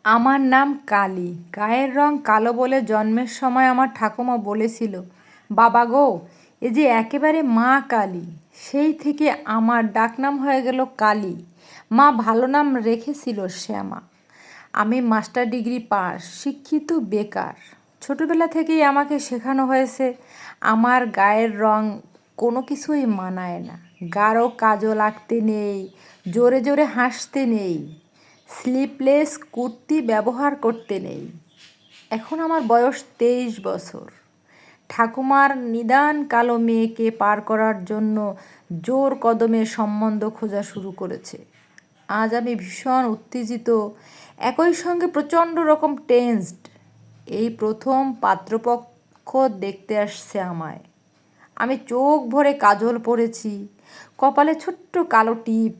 আমার নাম কালী, গায়ের রং কালো বলে জন্মের সময় আমার ঠাকুমা বলেছিল, বাবা গো, এ যে একেবারে মা কালী। সেই থেকে আমার ডাকনাম হয়ে গেল কালী। মা ভালো নাম রেখেছিল শ্যামা। আমি মাস্টার ডিগ্রি পাস, শিক্ষিত বেকার। ছোটবেলা থেকেই আমাকে শেখানো হয়েছে আমার গায়ের রং কোনো কিছুই মানায় না। গাঢ় কাজল আঁকতে নেই, জোরে জোরে হাসতে নেই, স্লিপলেস কুর্তি ব্যবহার করতে নেই। এখন আমার বয়স 23 বছর। ঠাকুমার নিদান কালো মেয়েকে পার করার জন্য জোর কদমে সম্বন্ধ খোঁজা শুরু করেছে। আজ আমি ভীষণ উত্তেজিত, একই সঙ্গে প্রচণ্ড রকম টেন্সড। এই প্রথম পাত্রপক্ষ দেখতে আসছে আমায়। আমি চোখ ভরে কাজল পরেছি, কপালে ছোট্ট কালো টিপ,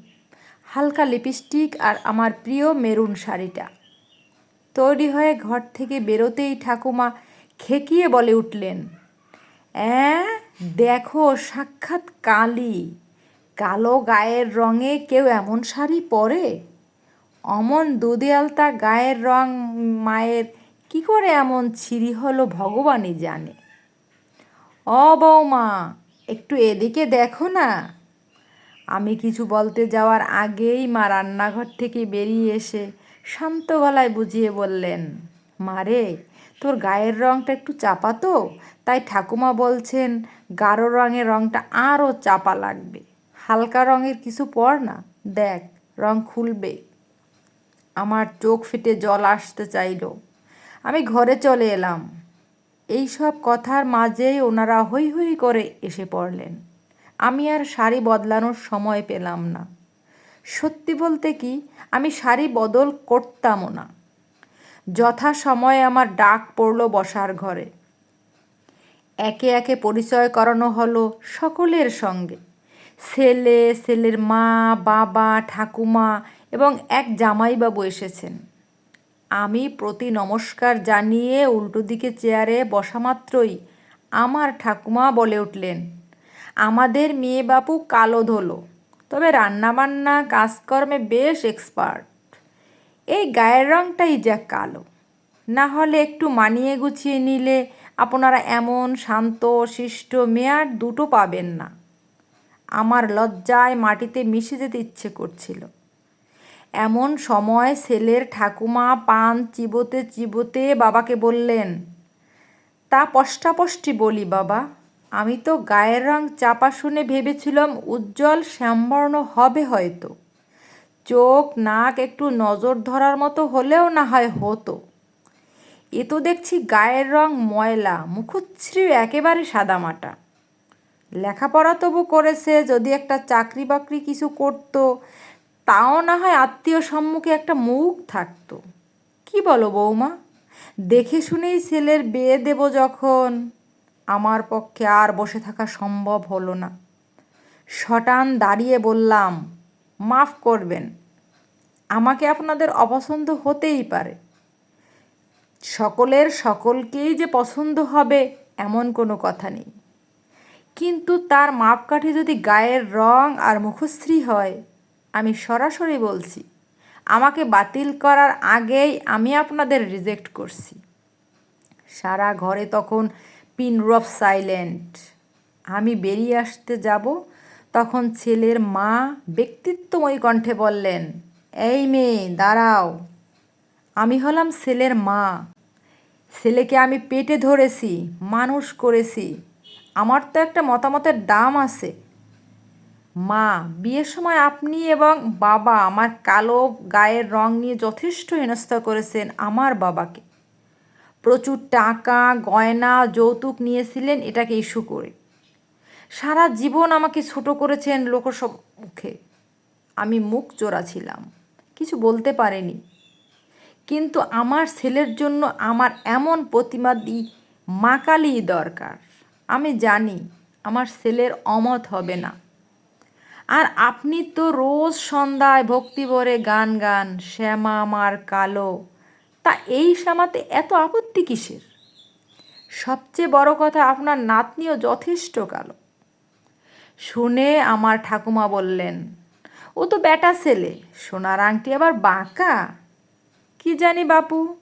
হালকা লিপস্টিক আর আমার প্রিয় মেরুন শাড়িটা। তৈরি হয়ে ঘর থেকে বেরোতেই ঠাকুমা খেকিয়ে বলে উঠলেন, অ্যাঁ, দেখো সাক্ষাৎ কালী। কালো গায়ের রঙে কেউ এমন শাড়ি পরে? অমন দুধে আলতা গায়ের রং মায়ের কি করে এমন ছিঁড়ি হলো ভগবানই জানে। ও বৌমা, একটু এদিকে দেখো না। আমি কিছু বলতে যাওয়ার আগেই মা রান্নাঘর থেকে বেরিয়ে এসে শান্ত গলায় বুঝিয়ে বললেন, মারে, তোর গায়ের রঙটা একটু চাপা তো, তাই ঠাকুমা বলছেন গাঢ় রঙের রঙটা আরও চাপা লাগবে। হালকা রঙের কিছু পর না, দেখ রং খুলবে। আমার চোখ ফেটে জল আসতে চাইল। আমি ঘরে চলে এলাম। এই সব কথার মাঝেই ওনারা হৈ হৈ করে এসে পড়লেন। আমি আর শাড়ি বদলানোর সময় পেলাম না। সত্যি বলতে কি, আমি শাড়ি বদল করতামও না। যথা সময়ে আমার ডাক পড়ল বসার ঘরে। একে একে পরিচয় করানো হলো সকলের সঙ্গে। ছেলে, ছেলের মা, বাবা, ঠাকুমা এবং এক জামাইবাবু এসেছেন। আমি প্রতি নমস্কার জানিয়ে উল্টো দিকে চেয়ারে বসা মাত্রই আমার ঠাকুমা বলে উঠলেন, আমাদের মেয়ে বাপু কালো ধোলো, তবে রান্নাবান্না কাজকর্মে বেশ এক্সপার্ট। এই গায়ের রঙটাই যা কালো। না হলে একটু মানিয়ে গুছিয়ে নিলে আপনারা এমন শান্ত শিষ্ট মেয়ে আর দুটো পাবেন না। আমার লজ্জায় মাটিতে মিশে যেতে ইচ্ছে করছিল। এমন সময় ছেলের ঠাকুমা পান চিবোতে চিবোতে বাবাকে বললেন, তা পষ্টাপষ্টি বলি বাবা, আমি তো গায়ের রং চাপা শুনে ভেবেছিলাম উজ্জ্বল শ্যামবর্ণ হবে হয়তো। চোখ নাক একটু নজর ধরার মতো হলেও না হয় হতো। এ তো দেখছি গায়ের রং ময়লা, মুখশ্রী একেবারে সাদামাটা। লেখাপড়া তবু করেছে, যদি একটা চাকরি বাকরি কিছু করতো, তাও না হয় আত্মীয় সম্মুখে একটা মুখ থাকতো। কি বলো বৌমা? দেখে শুনেই ছেলের বিয়ে দেব যখন। আমার পক্ষে আর বসে থাকা সম্ভব হলো না। সটান দাঁড়িয়ে বললাম, মাফ করবেন, আমাকে আপনাদের অপছন্দ হতেই পারে। সকলের সকলকেই যে পছন্দ হবে এমন কোনো কথা নেই। কিন্তু তার মাপকাঠি যদি গায়ের রং আর মুখশ্রী হয়, আমি সরাসরি বলছি, আমাকে বাতিল করার আগেই আমি আপনাদের রিজেক্ট করছি। সারা ঘরে তখন পিন ড্রপ সাইলেন্ট। আমি বেরিয়ে আসতে যাব, তখন ছেলের মা ব্যক্তিত্বময়ী কণ্ঠে বললেন, এই মেয়ে দাঁড়াও। আমি হলাম ছেলের মা। ছেলেকে আমি পেটে ধরেছি, মানুষ করেছি। আমার তো একটা মতামতের দাম আছে। মা, বিয়ের সময় আপনি এবং বাবা আমার কালো গায়ের রং নিয়ে যথেষ্ট হেনস্থা করেছেন আমার বাবাকে। প্রচুর টাকা গয়না যৌতুক নিয়েছিলেন এটাকে ইস্যু করে। সারা জীবন আমাকে ছোট করেছেন লোকসম্মুখে। আমি মুখ চোরা ছিলাম, কিছু বলতে পারিনি। কিন্তু আমার ছেলের জন্য আমার এমন প্রতিবাদী মা কালীই দরকার। আমি জানি আমার ছেলের অমত হবে না। আর আপনি তো রোজ সন্ধ্যায় ভক্তিভরে গান গান, শ্যামা আমার কালো। তা এই শ্যামাতে এত আপত্তি কিসের? সবচেয়ে বড় কথা, আপনার নাতনিও যথেষ্ট কালো। শুনে আমার ঠাকুমা বললেন, ও তো বেটা ছেলে, সোনার আংটি আবার বাঁকা। কি জানি বাপু,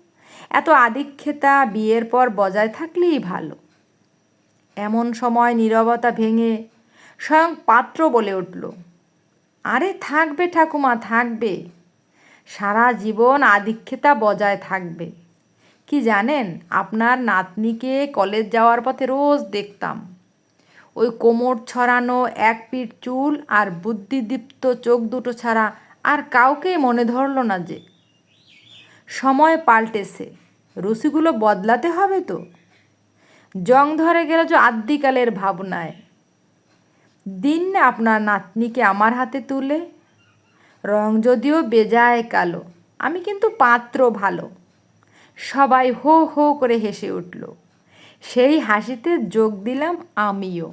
এত আদিক্ষেতা বিয়ের পর বজায় থাকলেই ভালো। এমন সময় নীরবতা ভেঙে স্বয়ং পাত্র বলে উঠল, আরে থাকবে ঠাকুমা, থাকবে, সারা জীবন আদিক্ষেতা বজায় থাকবে। কি জানেন, আপনার নাতনিকে কলেজ যাওয়ার পথে রোজ দেখতাম। ওই কোমর ছড়ানো এক পিঠ চুল আর বুদ্ধিদীপ্ত চোখ দুটো ছাড়া আর কাউকেই মনে ধরল না যে। সময় পাল্টেছে, রুচিগুলো বদলাতে হবে তো। জং ধরে গেল যে আদ্যিকালের ভাবনায়। দিন না আপনার নাতনিকে আমার হাতে তুলে। রং যদিও বেজায় কালো, আমি কিন্তু পাত্র ভালো। সবাই হো হো করে হেসে উঠল। সেই হাসিতে যোগ দিলাম আমিও।